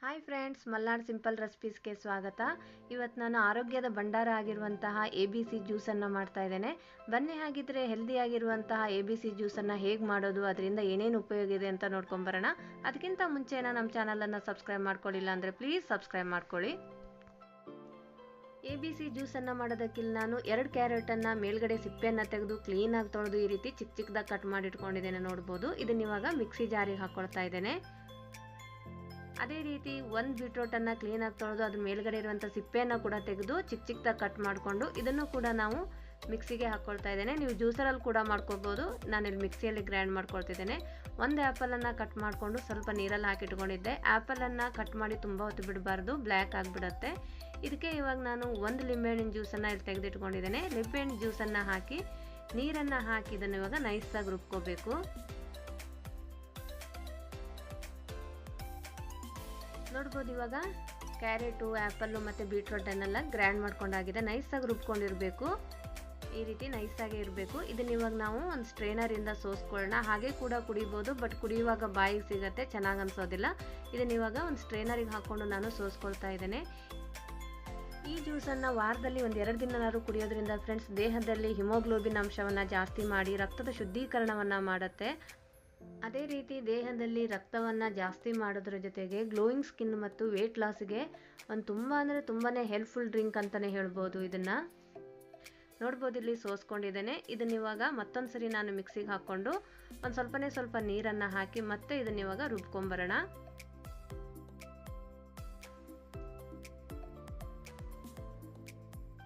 Hi friends, Malnad simple ರೆಸಿಪೀಸ್ಗೆ ಸ್ವಾಗತ. ಇವತ್ತು ನಾನು ಆರೋಗ್ಯದ ಭಂಡಾರ ಆಗಿರುವಂತಹ ABC ಜ್ಯೂಸನ್ನು ಮಾಡ್ತಾ ಇದ್ದೇನೆ. ಬನ್ನಿ ಹಾಗಿದ್ರೆ ಹೆಲ್ದಿಯಾಗಿರುವಂತಹ ABC ಜ್ಯೂಸನ್ನು ಹೇಗೆ ಮಾಡೋದು, ಅದರಿಂದ ಏನೇನು ಉಪಯೋಗ ಇದೆ ಅಂತ ನೋಡ್ಕೊಂಬರೋಣ. ಅದಕ್ಕಿಂತ ಮುಂಚೆ ನಮ್ಮ ಚಾನಲನ್ನು ಸಬ್ಸ್ಕ್ರೈಬ್ ಮಾಡ್ಕೊಳ್ಳಿಲ್ಲ ಅಂದರೆ ಪ್ಲೀಸ್ ಸಬ್ಸ್ಕ್ರೈಬ್ ಮಾಡ್ಕೊಳ್ಳಿ. ABC ಜ್ಯೂಸನ್ನು ಮಾಡೋದಕ್ಕಿಲ್ಲ ನಾನು 2 ಕ್ಯಾರೆಟನ್ನು ಮೇಲ್ಗಡೆ ಸಿಪ್ಪೆಯನ್ನು ತೆಗೆದು ಕ್ಲೀನಾಗಿ ತೊಳೆದು ಈ ರೀತಿ ಚಿಕ್ಕ ಚಿಕ್ಕದಾಗಿ ಕಟ್ ಮಾಡಿ ಇಟ್ಕೊಂಡಿದ್ದೇನೆ. ನೋಡ್ಬೋದು, ಇದನ್ನ ಇವಾಗ ಮಿಕ್ಸಿ ಜಾರಿಗೆ ಹಾಕ್ಕೊಳ್ತಾ ಇದ್ದೇನೆ. ಅದೇ ರೀತಿ 1 ಬೀಟ್ರೋಟನ್ನು ಕ್ಲೀನಾಗಿ ತೊಳೆದು ಅದ್ರ ಮೇಲ್ಗಡೆ ಇರುವಂಥ ಸಿಪ್ಪೆಯನ್ನು ಕೂಡ ತೆಗೆದು ಚಿಕ್ಕ ಚಿಕ್ಕದಾಗಿ ಕಟ್ ಮಾಡಿಕೊಂಡು ಇದನ್ನು ಕೂಡ ನಾವು ಮಿಕ್ಸಿಗೆ ಹಾಕ್ಕೊಳ್ತಾ ಇದ್ದೇನೆ. ನೀವು ಜ್ಯೂಸರಲ್ಲಿ ಕೂಡ ಮಾಡ್ಕೋಬೋದು. ನಾನಿಲ್ಲಿ ಮಿಕ್ಸಿಯಲ್ಲಿ ಗ್ರೈಂಡ್ ಮಾಡ್ಕೊಳ್ತಿದ್ದೇನೆ. 1 ಆ್ಯಪಲನ್ನು ಕಟ್ ಮಾಡಿಕೊಂಡು ಸ್ವಲ್ಪ ನೀರಲ್ಲಿ ಹಾಕಿಟ್ಕೊಂಡಿದ್ದೆ. ಆ್ಯಪಲನ್ನು ಕಟ್ ಮಾಡಿ ತುಂಬ ಹೊತ್ತು ಬಿಡಬಾರ್ದು, ಬ್ಲ್ಯಾಕ್ ಆಗಿಬಿಡುತ್ತೆ. ಇದಕ್ಕೆ ಇವಾಗ ನಾನು 1 ಲಿಂಬೆಹಣ್ಣಿನ ಜ್ಯೂಸನ್ನು ಇಲ್ಲಿ ತೆಗೆದಿಟ್ಕೊಂಡಿದ್ದೇನೆ. ಲಿಂಬೆಹಣ್ಣು ಜ್ಯೂಸನ್ನು ಹಾಕಿ ನೀರನ್ನು ಹಾಕಿ ಇದನ್ನು ಇವಾಗ ನೈಸಾಗಿ ರುಬ್ಕೋಬೇಕು. ನೋಡ್ಬೋದು, ಇವಾಗ ಕ್ಯಾರೆಟು, ಆ್ಯಪಲ್ಲು ಮತ್ತು ಬೀಟ್ರೋಟನ್ನೆಲ್ಲ ಗ್ರೈಂಡ್ ಮಾಡ್ಕೊಂಡಾಗಿದೆ. ನೈಸಾಗಿ ರುಬ್ಕೊಂಡಿರಬೇಕು. ಈ ರೀತಿ ನೈಸಾಗಿ ಇರಬೇಕು. ಇದನ್ನ ಇವಾಗ ನಾವು ಒಂದು ಸ್ಟ್ರೈನರಿಂದ ಸೋಸ್ಕೊಳ್ಳೋಣ. ಹಾಗೆ ಕೂಡ ಕುಡಿಬೋದು, ಬಟ್ ಕುಡಿಯುವಾಗ ಬಾಯಿಗೆ ಸಿಗುತ್ತೆ, ಚೆನ್ನಾಗಿ ಅನಿಸೋದಿಲ್ಲ. ಇದನ್ನ ಇವಾಗ ಒಂದು ಸ್ಟ್ರೈನರಿಗೆ ಹಾಕ್ಕೊಂಡು ನಾನು ಸೋಸ್ಕೊಳ್ತಾ ಇದ್ದೇನೆ. ಈ ಜ್ಯೂಸನ್ನು ವಾರದಲ್ಲಿ 1-2 ದಿನನಾದರೂ ಕುಡಿಯೋದ್ರಿಂದ ಫ್ರೆಂಡ್ಸ್ ದೇಹದಲ್ಲಿ ಹಿಮೋಗ್ಲೋಬಿನ್ ಅಂಶವನ್ನು ಜಾಸ್ತಿ ಮಾಡಿ ರಕ್ತದ ಶುದ್ಧೀಕರಣವನ್ನು ಮಾಡುತ್ತೆ. ಅದೇ ರೀತಿ ದೇಹದಲ್ಲಿ ರಕ್ತವನ್ನು ಜಾಸ್ತಿ ಮಾಡೋದ್ರ ಜೊತೆಗೆ ಗ್ಲೋಯಿಂಗ್ ಸ್ಕಿನ್ ಮತ್ತು ವೇಟ್ ಲಾಸ್ಗೆ ಒಂದು ತುಂಬಾ ಹೆಲ್ಪ್ಫುಲ್ ಡ್ರಿಂಕ್ ಅಂತಲೇ ಹೇಳ್ಬೋದು. ಇದನ್ನು ನೋಡ್ಬೋದು, ಇಲ್ಲಿ ಸೋಸ್ಕೊಂಡಿದ್ದೇನೆ. ಇದನ್ನ ಇವಾಗ ಮತ್ತೊಂದು ಸರಿ ನಾನು ಮಿಕ್ಸಿಗೆ ಹಾಕ್ಕೊಂಡು ಒಂದು ಸ್ವಲ್ಪ ನೀರನ್ನು ಹಾಕಿ ಮತ್ತೆ ಇದನ್ನ ಇವಾಗ ರುಬ್ಕೊಂಬರೋಣ.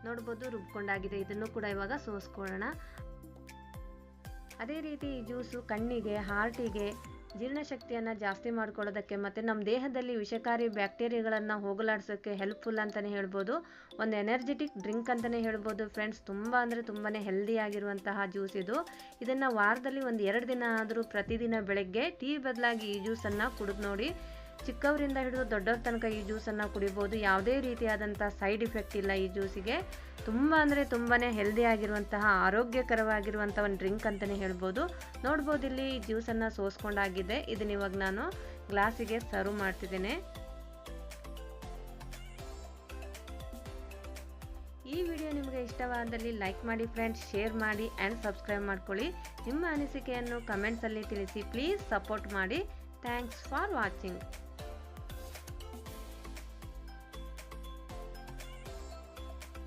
ನೋಡ್ಬೋದು, ರುಬ್ಕೊಂಡಾಗಿದೆ. ಇದನ್ನು ಕೂಡ ಇವಾಗ ಸೋಸ್ಕೊಳ್ಳೋಣ. ಅದೇ ರೀತಿ ಈ ಜ್ಯೂಸು ಕಣ್ಣಿಗೆ, ಹಾರ್ಟಿಗೆ, ಜೀರ್ಣಶಕ್ತಿಯನ್ನು ಜಾಸ್ತಿ ಮಾಡ್ಕೊಳ್ಳೋದಕ್ಕೆ ಮತ್ತು ನಮ್ಮ ದೇಹದಲ್ಲಿ ವಿಷಕಾರಿ ಬ್ಯಾಕ್ಟೀರಿಯಾಗಳನ್ನು ಹೋಗಲಾಡಿಸೋಕ್ಕೆ ಹೆಲ್ಪ್ಫುಲ್ ಅಂತಲೇ ಹೇಳ್ಬೋದು. ಒಂದು ಎನರ್ಜೆಟಿಕ್ ಡ್ರಿಂಕ್ ಅಂತಲೇ ಹೇಳ್ಬೋದು ಫ್ರೆಂಡ್ಸ್. ತುಂಬಾ ಹೆಲ್ದಿ ಆಗಿರುವಂತಹ ಜ್ಯೂಸ್ ಇದು. ಇದನ್ನು ವಾರದಲ್ಲಿ 1-2 ದಿನ ಆದರೂ ಪ್ರತಿದಿನ ಬೆಳಗ್ಗೆ ಟೀ ಬದಲಾಗಿ ಈ ಜ್ಯೂಸನ್ನು ಕುಡಿದು ನೋಡಿ. ಚಿಕ್ಕವರಿಂದ ಹಿಡಿದು ದೊಡ್ಡವ್ರ ತನಕ ಈ ಜ್ಯೂಸನ್ನು ಕುಡಿಬೋದು. ಯಾವುದೇ ರೀತಿಯಾದಂಥ ಸೈಡ್ ಇಫೆಕ್ಟ್ ಇಲ್ಲ ಈ ಜ್ಯೂಸಿಗೆ. ತುಂಬಾ ಹೆಲ್ದಿ ಆಗಿರುವಂತಹ ಆರೋಗ್ಯಕರವಾಗಿರುವಂಥ ಒಂದು ಡ್ರಿಂಕ್ ಅಂತಲೇ ಹೇಳ್ಬೋದು. ನೋಡ್ಬೋದು, ಇಲ್ಲಿ ಈ ಜ್ಯೂಸನ್ನು ಸೋಸ್ಕೊಂಡಾಗಿದೆ. ಇದನ್ನ ಇವಾಗ ನಾನು ಗ್ಲಾಸಿಗೆ ಸರ್ವ್ ಮಾಡ್ತಿದ್ದೇನೆ. ಈ ವಿಡಿಯೋ ನಿಮಗೆ ಇಷ್ಟವಾದಲ್ಲಿ ಲೈಕ್ ಮಾಡಿ ಫ್ರೆಂಡ್ಸ್, ಶೇರ್ ಮಾಡಿ ಆ್ಯಂಡ್ ಸಬ್ಸ್ಕ್ರೈಬ್ ಮಾಡ್ಕೊಳ್ಳಿ. ನಿಮ್ಮ ಅನಿಸಿಕೆಯನ್ನು ಕಮೆಂಟ್ಸಲ್ಲಿ ತಿಳಿಸಿ. ಪ್ಲೀಸ್ ಸಪೋರ್ಟ್ ಮಾಡಿ. Thanks for watching.